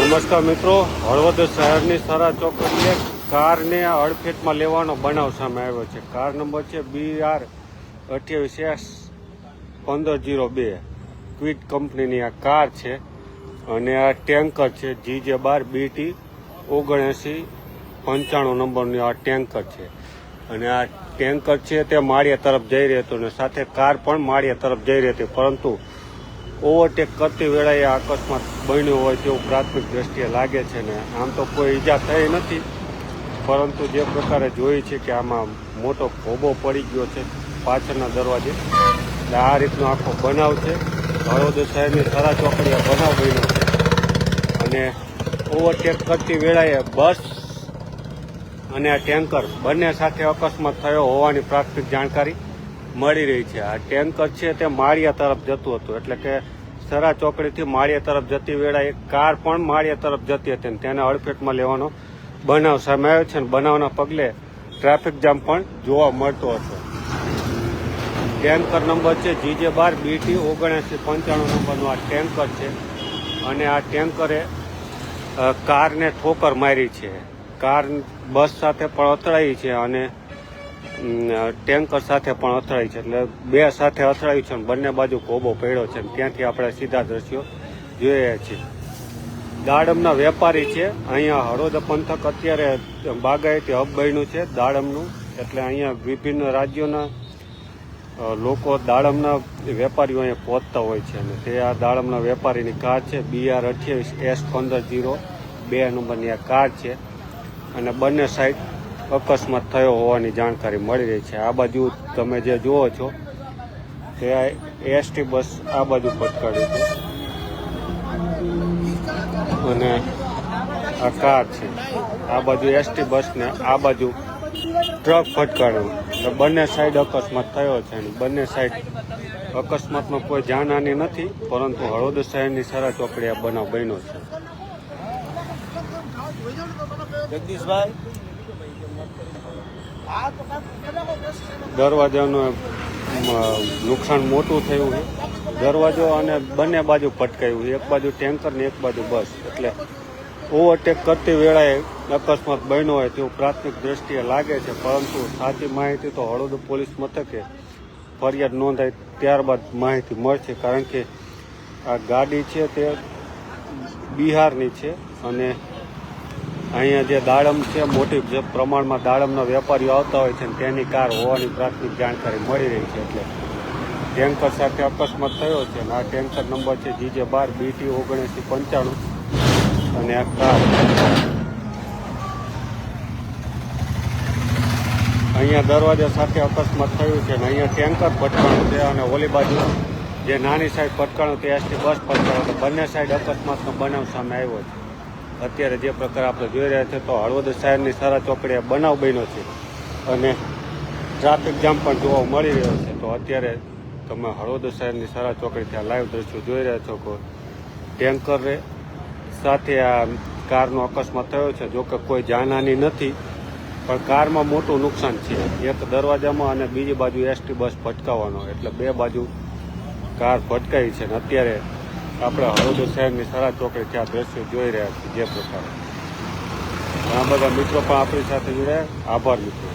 નમસ્કાર મિત્રો, હળવદ શહેરની સરા ચોકડીએ કારને અડફેટમાં લેવાનો બનાવ સામે આવ્યો છે. કાર નંબર છે BR28S1502. ક્વિટ કંપનીની આ કાર છે અને આ ટેન્કર છે GJ12BT 7995 નંબરનું આ ટેન્કર છે. અને આ ટેન્કર છે તે માળિયા તરફ જઈ રહ્યું હતું અને સાથે કાર પણ માળિયા તરફ જઈ રહી હતી, પરંતુ ઓવરટેક કરતી વેળાએ અકસ્માત બન્યો હોય તેવું પ્રાથમિક દ્રષ્ટિએ લાગે છે. ને આમ તો કોઈ ઈજા થઈ નથી, પરંતુ જે પ્રકારે જોઈ છે કે આમાં મોટો ભોબો પડી ગયો છે પાછળના દરવાજે. એટલે આ રીતનો આખો બનાવ છે. હળવદ શહેરની સરા ચોકડીએ બનાવ બન્યો છે અને ઓવરટેક કરતી વેળાએ બસ અને આ ટેન્કર બંને સાથે અકસ્માત થયો હોવાની પ્રાથમિક જાણકારી મળી રહી છે. આ ટેન્કર છે તે માળિયા તરફ જતું હતું, એટલે કે સરા ચોકડીથી માળિયા તરફ જતી વેળાએ કાર પણ માળિયા તરફ જતી હતી અને તેને અડફેટમાં લેવાનો બનાવ સામે આવ્યો છે. અને બનાવના પગલે ટ્રાફિક જામ પણ જોવા મળતો હતો. ટેન્કર નંબર છે GJ12BT 7995 નંબરનું આ ટેન્કર છે અને આ ટેન્કરે કારને ઠોકર મારી છે. કાર બસ સાથે પણ અથડાઈ છે અને ટેન્કર સાથે પણ અથડાઈ છે. એટલે બે સાથે અથડાઈ છે અને બંને બાજુ ભોબો પડ્યો છે. ત્યાંથી આપણે સીધા દ્રશ્યો જોઈ રહ્યા છીએ. દાડમના વેપારી છે. અહીંયા હળવદ પંથક અત્યારે બાગાયતી હબ બન્યું છે દાડમનું, એટલે અહીંયા વિભિન્ન રાજ્યોના લોકો દાડમના વેપારીઓ અહીંયા પહોંચતા હોય છે. અને તે આ દાડમના વેપારીની કાર છે BR28S1502 નંબરની આ કાર છે અને બંને સાઈડ અકસ્માત થયો હોવાની જાણકારી મળી રહી છે. આ બાજુ તમે જે જુઓ છો તે એસટી બસ આ બાજુ ફટકારી છે અને આ કાર છે. આ બાજુ એસટી બસ ને આ બાજુ ટ્રક ફટકાર્યું. તો બંને સાઈડ અકસ્માત થયો છે અને બંને સાઈડ અકસ્માતમાં કોઈ જાનહાની નથી, પરંતુ હળવદ શહેરની સરા ચોકડીએ બનાવ બન્યો છે. જગદીશભાઈ, દરવાજાનું નુકસાન મોટું થયું છે. દરવાજો અને બંને બાજુ ફટકાયું છે, એક બાજુ ટેન્કર ને એક બાજુ બસ. એટલે ઓવરટેક કરતી વેળાએ અકસ્માત બન્યો હોય તેવું પ્રાથમિક દ્રષ્ટિએ લાગે છે, પરંતુ સાચી માહિતી તો હળવદ પોલીસ મથકે ફરિયાદ નોંધાય ત્યારબાદ માહિતી મળશે. કારણ કે આ ગાડી છે તે બિહારની છે અને અહીંયા જે દાડમ છે મોટી પ્રમાણમાં દાડમના વેપારીઓ આવતા હોય છે તેની કાર હોવાની પ્રાથમિક જાણકારી મળી રહી છે. એટલે ટેન્કર સાથે અકસ્માત થયો છે અને આ ટેન્કર નંબર છે GJ12BT 7995 અને આ કાર અહીંયા દરવાજા સાથે અકસ્માત થયું છે અને અહીંયા ટેન્કર ફટકાણું છે અને ઓલી બાજુ જે નાની સાઈડ ફટકાણું તે એસટી બસ ફટકાણું. બંને સાઈડ અકસ્માતનો બનાવ સામે આવ્યો છે. અત્યારે જે પ્રકાર આપણે જોઈ રહ્યા છીએ તો હળવદ શહેરની સરા ચોકડીએ બનાવ બન્યો છે અને ટ્રાફિક જામ પણ જોવા મળી રહ્યો છે. તો અત્યારે તમે હળવદ શહેરની સરા ચોકડીથી આ લાઈવ દ્રશ્યો જોઈ રહ્યા છો કે ટેન્કર સાથે આ કારનો અકસ્માત થયો છે. જોકે કોઈ જાનહાની નથી, પણ કારમાં મોટું નુકસાન છે. એક દરવાજામાં અને બીજી બાજુ એસટી બસ ફટકાવવાનો, એટલે બે બાજુ કાર ફટકાઈ છે. અને અત્યારે આપણે હળવદ શહેરની સરા ચોકડીથી આ દ્રશ્યો જોઈ રહ્યા છીએ. જે પ્રકારે ઘણા બધા મિત્રો પણ આપણી સાથે જોડાયા. આભાર મિત્રો.